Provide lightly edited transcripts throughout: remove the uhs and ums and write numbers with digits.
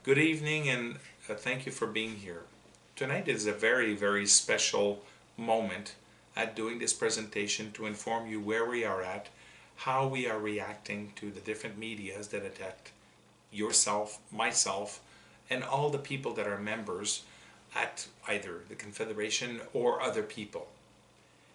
Good evening, and thank you for being here. Tonight is a very, very special moment at doing this presentation to inform you where we are at, how we are reacting to the different medias that attack yourself, myself, and all the people that are members at either the Confederation or other people.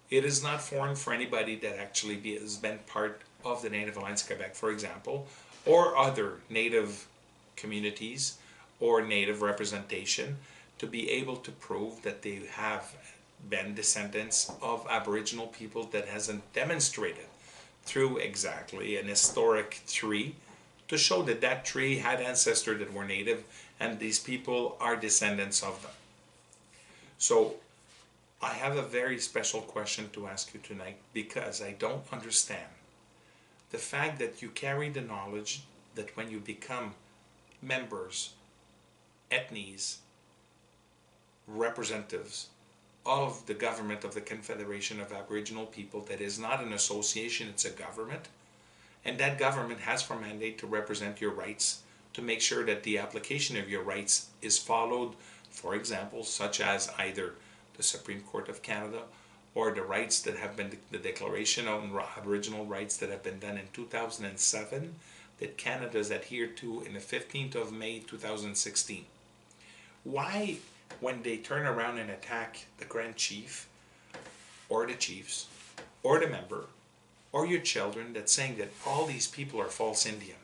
It is not foreign for anybody that actually has been part of the Native Alliance Quebec, for example, or other Native communities or Native representation to be able to prove that they have been descendants of Aboriginal people that hasn't demonstrated through exactly an historic tree to show that that tree had ancestors that were Native and these people are descendants of them. So I have a very special question to ask you tonight because I don't understand the fact that you carry the knowledge that when you become members, ethnies, representatives of the government of the Confederation of Aboriginal People, that is not an association, it's a government, and that government has for mandate to represent your rights, to make sure that the application of your rights is followed, for example, such as either the Supreme Court of Canada or the rights that have been, the Declaration on Aboriginal Rights that have been done in 2007, that Canada has adhered to in the 15th of May 2016. Why, when they turn around and attack the Grand Chief, or the chiefs, or the member, or your children, that's saying that all these people are false Indian?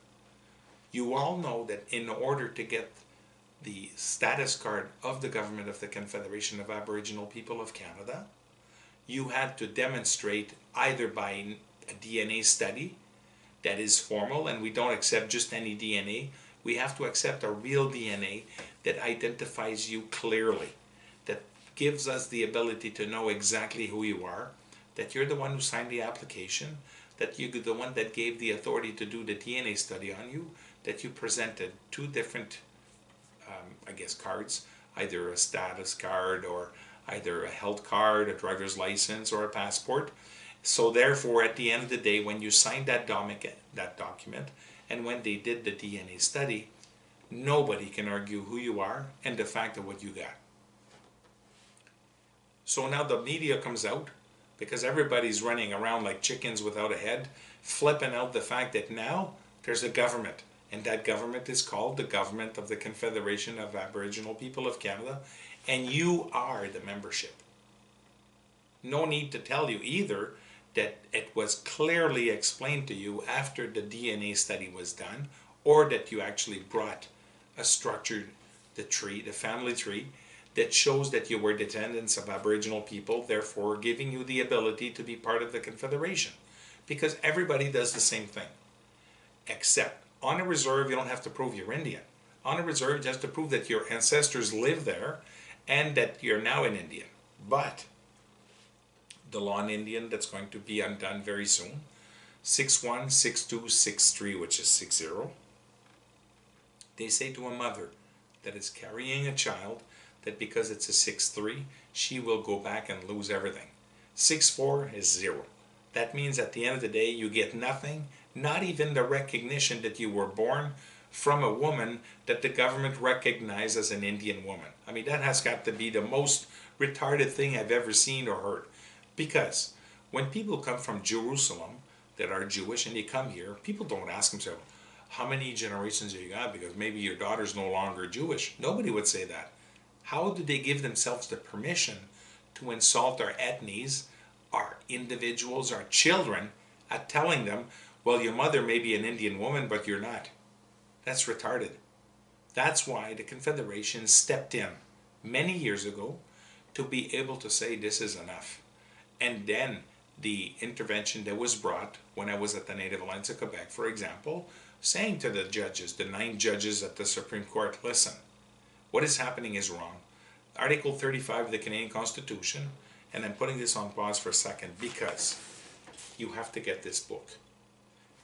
You all know that in order to get the status card of the government of the Confederation of Aboriginal People of Canada, you had to demonstrate either by a DNA study that is formal, and we don't accept just any DNA. We have to accept a real DNA that identifies you clearly, that gives us the ability to know exactly who you are, that you're the one who signed the application, that you're the one that gave the authority to do the DNA study on you, that you presented two different, cards, either a status card or either a health card, a driver's license, or a passport. So therefore, at the end of the day, when you signed that document, and when they did the DNA study, nobody can argue who you are and the fact of what you got. So now the media comes out, because everybody's running around like chickens without a head, flipping out the fact that now there's a government, and that government is called the Government of the Confederation of Aboriginal People of Canada, and you are the membership. No need to tell you either that it was clearly explained to you after the DNA study was done, or that you actually brought a structured, the family tree, that shows that you were descendants of Aboriginal people, therefore giving you the ability to be part of the Confederation. Because everybody does the same thing. Except, on a reserve, you don't have to prove you're Indian. On a reserve, you have to prove that your ancestors live there and that you're now an Indian. But the law in Indian that's going to be undone very soon, 616263, which is 60, they say to a mother that is carrying a child that because it's a 63, she will go back and lose everything. 64 is 0. That means at the end of the day, you get nothing, not even the recognition that you were born from a woman that the government recognized as an Indian woman. I mean, that has got to be the most retarded thing I've ever seen or heard. Because when people come from Jerusalem that are Jewish and they come here, people don't ask themselves, how many generations have you got? Because maybe your daughter's no longer Jewish. Nobody would say that. How do they give themselves the permission to insult our ethnies, our individuals, our children, at telling them, well, your mother may be an Indian woman, but you're not? That's retarded. That's why the Confederation stepped in many years ago to be able to say this is enough. And then the intervention that was brought when I was at the Native Alliance of Quebec, for example, saying to the judges, the 9 judges at the Supreme Court, listen, what is happening is wrong. Article 35 of the Canadian Constitution, and I'm putting this on pause for a second because you have to get this book.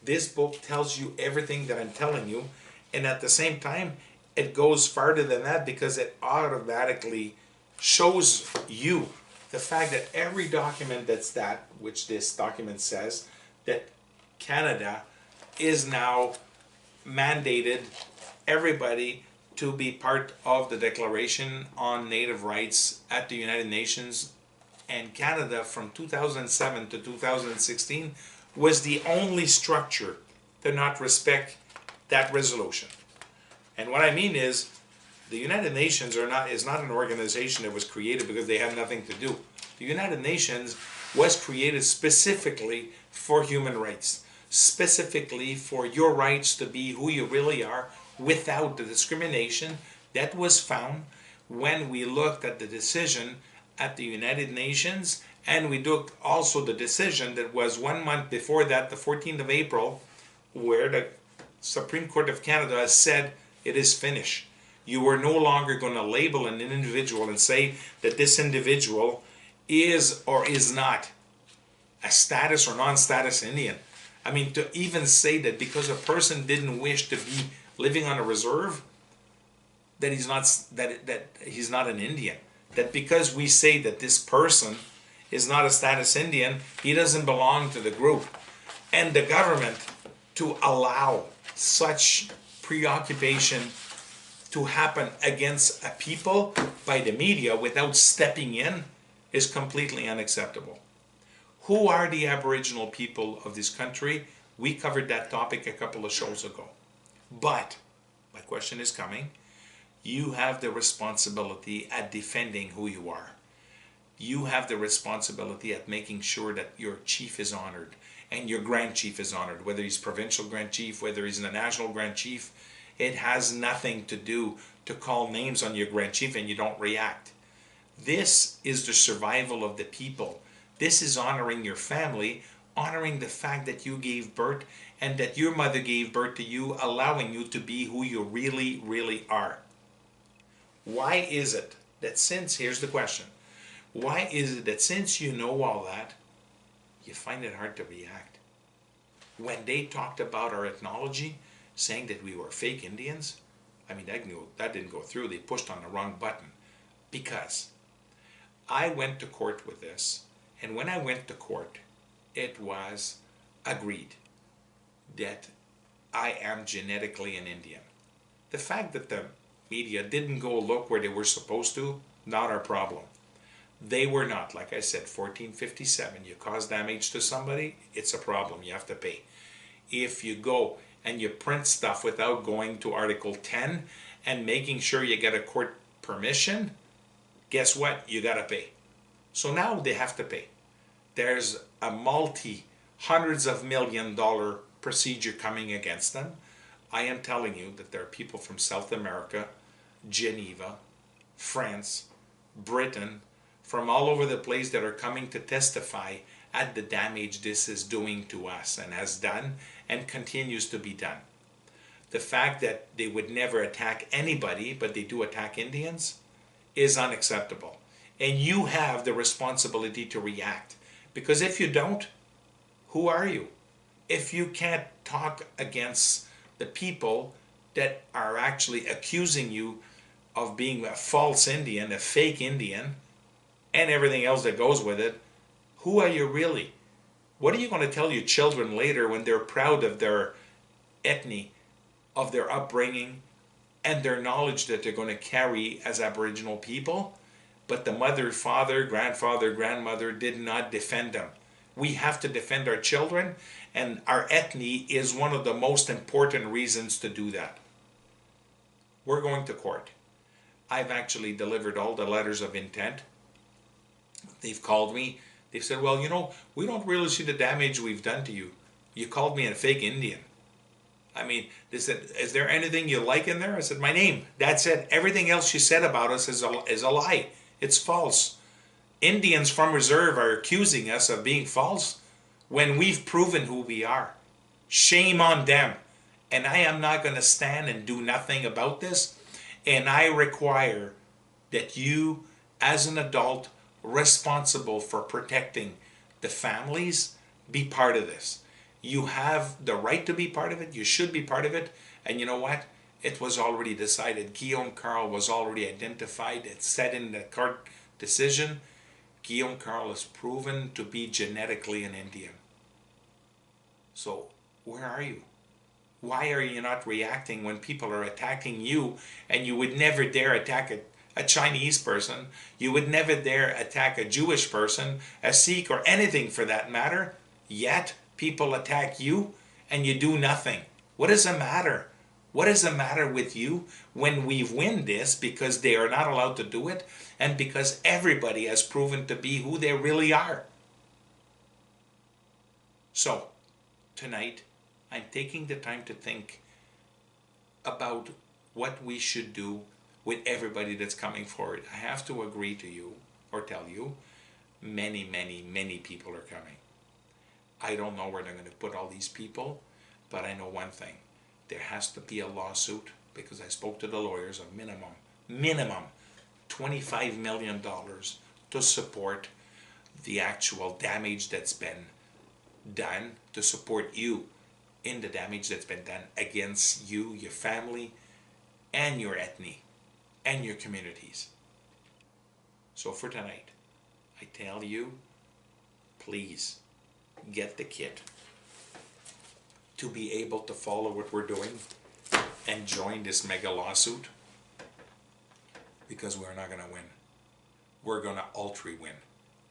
This book tells you everything that I'm telling you, and at the same time, it goes farther than that because it automatically shows you the fact that every document which this document says, that Canada is now mandated everybody to be part of the Declaration on Native Rights at the United Nations, and Canada from 2007 to 2016 was the only structure to not respect that resolution. And what I mean is, the United Nations is not an organization that was created because they have nothing to do. The United Nations was created specifically for human rights, specifically for your rights to be who you really are without the discrimination that was found when we looked at the decision at the United Nations, and we looked also the decision that was 1 month before that, the 14th of April, where the Supreme Court of Canada has said it is finished. You are no longer going to label an individual and say that this individual is or is not a status or non-status Indian. I mean, to even say that because a person didn't wish to be living on a reserve, that he's not an Indian. That because we say that this person is not a status Indian, he doesn't belong to the group. And the government, to allow such preoccupation to happen against a people by the media without stepping in, is completely unacceptable. Who are the Aboriginal people of this country? We covered that topic a couple of shows ago. But, my question is coming, you have the responsibility at defending who you are. You have the responsibility at making sure that your chief is honored and your Grand Chief is honored, whether he's provincial Grand Chief, whether he's the national Grand Chief. It has nothing to do to call names on your Grand Chief and you don't react. This is the survival of the people. This is honoring your family, honoring the fact that you gave birth and that your mother gave birth to you, allowing you to be who you really, really are. Why is it that here's the question, why is it that since you know all that, you find it hard to react? When they talked about our ethnology, saying that we were fake Indians, I mean, that didn't go through. They pushed on the wrong button. Because I went to court with this, and when I went to court, it was agreed that I am genetically an Indian. The fact that the media didn't go look where they were supposed to, not our problem. They were not. Like I said, 1457, you cause damage to somebody, it's a problem, you have to pay. If you go and you print stuff without going to Article 10 and making sure you get a court permission, guess what? You gotta pay. So now they have to pay. There's a hundreds of $1 million procedure coming against them. I am telling you that there are people from South America, Geneva, France, Britain, from all over the place that are coming to testify at the damage this is doing to us and has done and continues to be done. The fact that they would never attack anybody, but they do attack Indians, is unacceptable. And you have the responsibility to react. Because if you don't, who are you? If you can't talk against the people that are actually accusing you of being a false Indian, a fake Indian, and everything else that goes with it, who are you really? What are you going to tell your children later when they're proud of their ethnicity, of their upbringing, and their knowledge that they're going to carry as Aboriginal people, but the mother, father, grandfather, grandmother did not defend them? We have to defend our children, and our ethnicity is one of the most important reasons to do that. We're going to court. I've actually delivered all the letters of intent. They've called me. They've said, well, you know, we don't really see the damage we've done to you. You called me a fake Indian. I mean, they said, is there anything you like in there? I said, my name. That's it. Everything else you said about us is a lie. It's false. Indians from reserve are accusing us of being false when we've proven who we are. Shame on them. And I am not going to stand and do nothing about this. And I require that you, as an adult responsible for protecting the families, be part of this. You have the right to be part of it. You should be part of it. And you know what? It was already decided. Guillaume Carl was already identified. It's said in the court decision. Guillaume Carl is proven to be genetically an Indian. So where are you? Why are you not reacting when people are attacking you, and you would never dare attack a Chinese person, you would never dare attack a Jewish person, a Sikh, or anything for that matter, yet people attack you and you do nothing? What is the matter? What is the matter with you when we win this because they are not allowed to do it and because everybody has proven to be who they really are? So, tonight, I'm taking the time to think about what we should do with everybody that's coming forward. I have to agree to you, or tell you, many, many, many people are coming. I don't know where they're going to put all these people, but I know one thing. There has to be a lawsuit, because I spoke to the lawyers, of minimum $25 million to support the actual damage that's been done, to support you in the damage that's been done against you, your family, and your ethnic, and your communities. So for tonight, I tell you, please get the kit to be able to follow what we're doing and join this mega lawsuit, because we're not going to win. We're going to ultra win.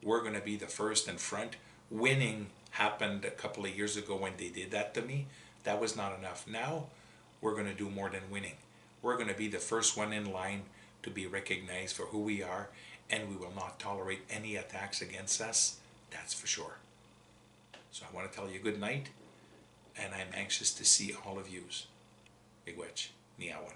We're going to be the first in front. Winning happened a couple of years ago when they did that to me. That was not enough. Now we're going to do more than winning. We're going to be the first one in line to be recognized for who we are, and we will not tolerate any attacks against us. That's for sure. So I want to tell you good night, and I'm anxious to see all of yous. Miigwech, Niawan.